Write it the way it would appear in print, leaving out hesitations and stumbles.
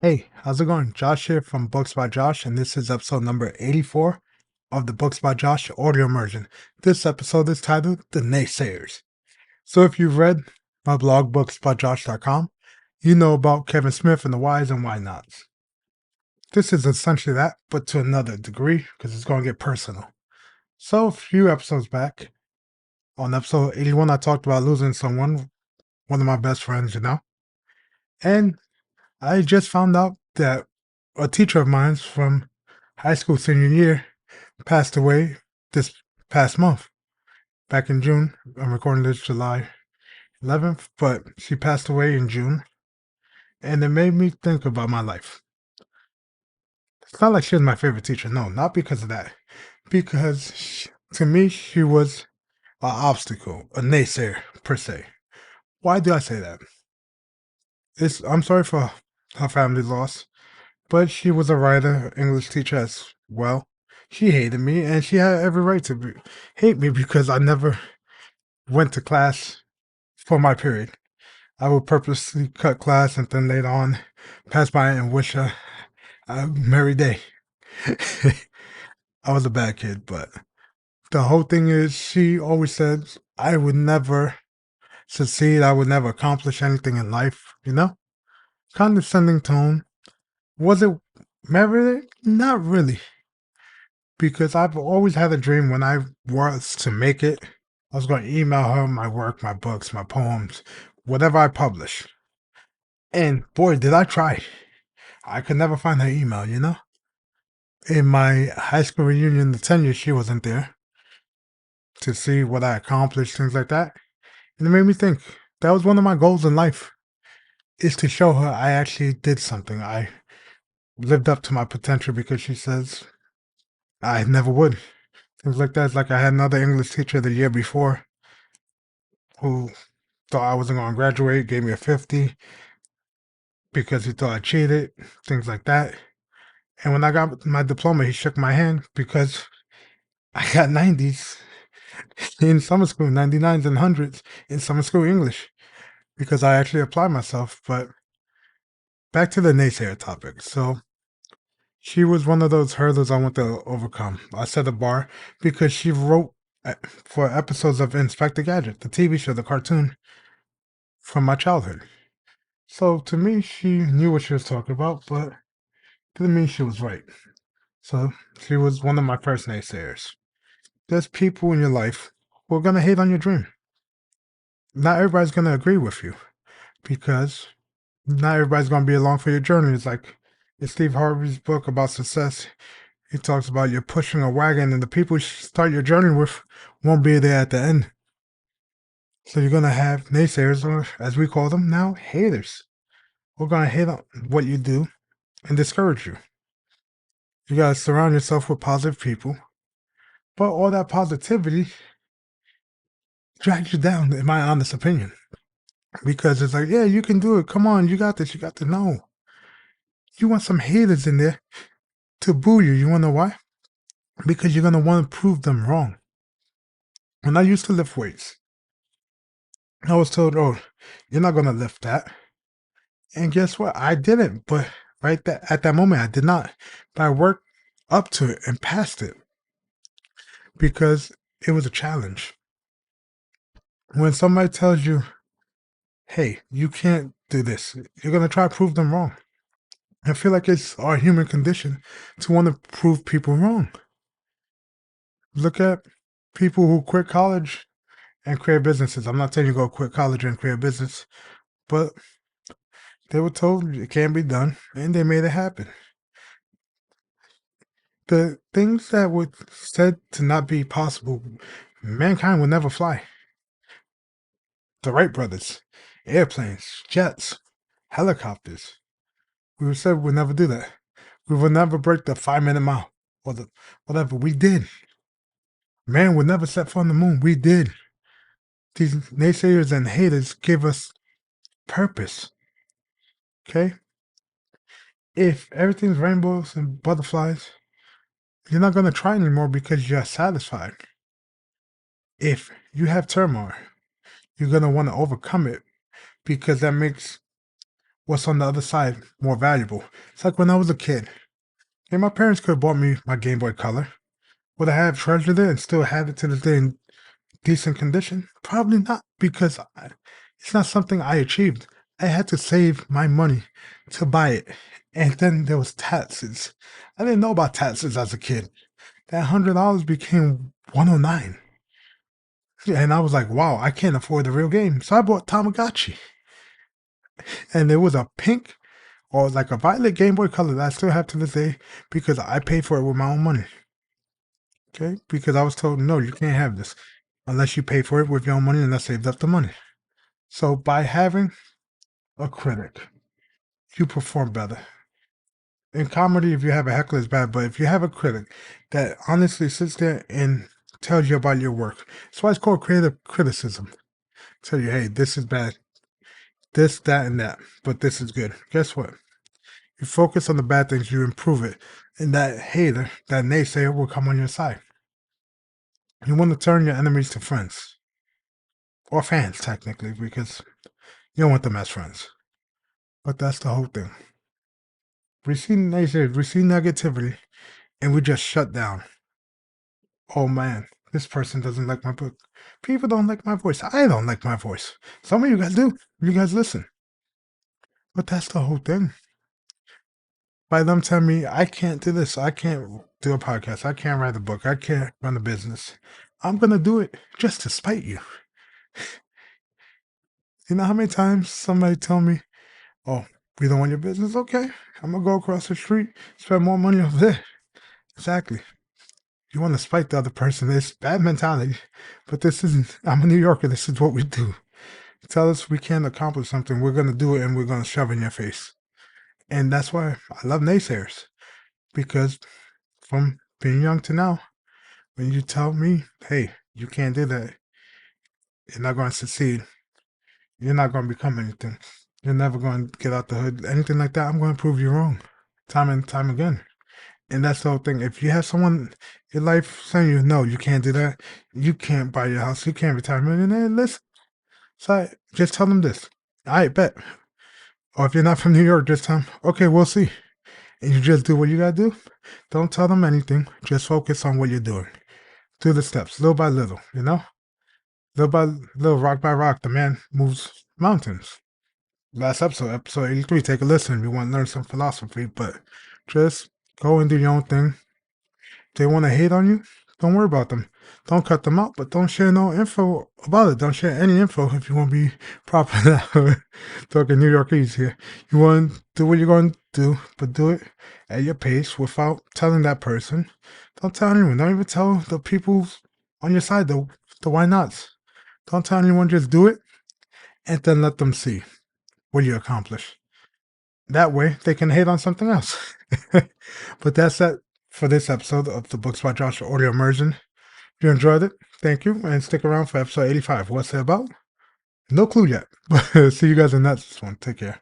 Hey, how's it going? Josh here from Books by Josh, and this is episode number 84 of the Books by Josh audio immersion. This episode is titled The Naysayers. So if you've read my blog, booksbyjosh.com, you know about Kevin Smith and the whys and why nots. This is essentially that, but to another degree, because it's going to get personal. So a few episodes back, on episode 81, I talked about losing someone, one of my best friends, and I just found out that a teacher of mine from high school senior year passed away this past month, back in June. I'm recording this July 11th, but she passed away in June, and it made me think about my life. It's not like she was my favorite teacher, no, not because of that. Because to me, she was an obstacle, a naysayer, per se. Why do I say that? I'm sorry for her family's loss. But she was a writer, English teacher as well. She hated me, and she had every right to hate me because I never went to class for my period. I would purposely cut class and then later on pass by and wish her a merry day. I was a bad kid, but the whole thing is she always said I would never succeed, I would never accomplish anything in life. Condescending tone. Was it merited? Not really. Because I've always had a dream when I was to make it, I was going to email her my work, my books, my poems, whatever I publish. And boy, did I try. I could never find her email. In my high school reunion, the 10 years, she wasn't there to see what I accomplished, things like that. And it made me think that was one of my goals in life, is to show her I actually did something. I lived up to my potential because she says I never would. Things like that. It's like I had another English teacher the year before who thought I wasn't going to graduate, gave me a 50 because he thought I cheated, things like that. And when I got my diploma, he shook my hand because I got 90s in summer school, 99s and 100s in summer school English because I actually applied myself. But back to the naysayer topic. So she was one of those hurdles I want to overcome. I set a bar because she wrote for episodes of Inspector Gadget, the TV show, the cartoon from my childhood. So to me, she knew what she was talking about, but didn't mean she was right. So she was one of my first naysayers. There's people in your life who are gonna hate on your dream. Not everybody's gonna agree with you because not everybody's gonna be along for your journey. It's like in Steve Harvey's book about success. He talks about you're pushing a wagon, and the people you start your journey with won't be there at the end. So you're gonna have naysayers, or as we call them now, haters. We're gonna hate on what you do and discourage you. You gotta surround yourself with positive people. But all that positivity drags you down, in my honest opinion. Because it's like, yeah, you can do it. Come on, you got this. You got to know. You want some haters in there to boo you. You want to know why? Because you're going to want to prove them wrong. When I used to lift weights, I was told, oh, you're not going to lift that. And guess what? I didn't. But at that moment, I did not. But I worked up to it and passed it because it was a challenge. When somebody tells you, hey, you can't do this, you're going to try to prove them wrong. I feel like it's our human condition to want to prove people wrong. Look at people who quit college and create businesses. I'm not telling you to go quit college and create a business, but they were told it can't be done and they made it happen. The things that were said to not be possible, mankind will never fly. The Wright brothers, airplanes, jets, helicopters. We said we'll never do that. We will never break the 5-minute mile or the whatever. We did. Man would never set foot on the moon. We did. These naysayers and haters give us purpose. Okay? If everything's rainbows and butterflies, you're not going to try anymore because you're satisfied. If you have turmoil, you're going to want to overcome it because that makes what's on the other side more valuable. It's like when I was a kid. And my parents could have bought me my Game Boy Color. Would I have treasured it and still have it to this day in decent condition? Probably not, because it's not something I achieved. I had to save my money to buy it. And then there was taxes. I didn't know about taxes as a kid. That $100 became 109. And I was like, wow, I can't afford the real game. So I bought Tamagotchi. And it was a pink or like a violet Game Boy Color that I still have to this day because I paid for it with my own money. Okay? Because I was told, no, you can't have this unless you pay for it with your own money, and I saved up the money. So by having a critic, you perform better. In comedy, if you have a heckler, it's bad, but if you have a critic that honestly sits there and tells you about your work, that's why it's called creative criticism. Tell you, hey, this is bad, this, that, and that, but this is good. Guess what? You focus on the bad things, you improve it, and that hater, that naysayer will come on your side. You want to turn your enemies to friends. Or fans, technically, because you don't want them as friends. But that's the whole thing. We see naysayers, we see negativity, and we just shut down. Oh man, this person doesn't like my book. People don't like my voice. I don't like my voice. Some of you guys do. You guys listen. But that's the whole thing. By them telling me I can't do this, I can't do a podcast, I can't write a book, I can't run a business, I'm gonna do it just to spite you. You know how many times somebody told me, oh, we don't want your business? Okay, I'm gonna go across the street, spend more money over there. Exactly. You want to spite the other person. It's bad mentality. But this isn't, I'm a New Yorker, this is what we do. Tell us we can't accomplish something, we're gonna do it and we're gonna shove it in your face. And that's why I love naysayers. Because from being young to now, when you tell me, hey, you can't do that, you're not going to succeed, you're not going to become anything, you're never going to get out the hood, anything like that, I'm going to prove you wrong time and time again. And that's the whole thing. If you have someone in your life saying you, no, you can't do that, you can't buy your house, you can't retire a millionaire, listen. So just tell them this. I bet. Or if you're not from New York, just tell them, okay, we'll see. And you just do what you got to do. Don't tell them anything. Just focus on what you're doing. Do the steps, little by little, you know? Little by little, rock by rock, the man moves mountains. Last episode, episode 83, take a listen if you want to learn some philosophy, but just go and do your own thing. If they want to hate on you, don't worry about them. Don't cut them out, but don't share no info about it. Don't share any info if you want to be proper now. Talking New Yorkese here. You want to do what you're going to do, but do it at your pace without telling that person. Don't tell anyone. Don't even tell the people on your side, the why nots. Don't tell anyone, just do it, and then let them see what you accomplish. That way, they can hate on something else. But that's it for this episode of the Books by Joshua Audio Immersion. If you enjoyed it, thank you, and stick around for episode 85. What's it about? No clue yet. But see you guys in that one. Take care.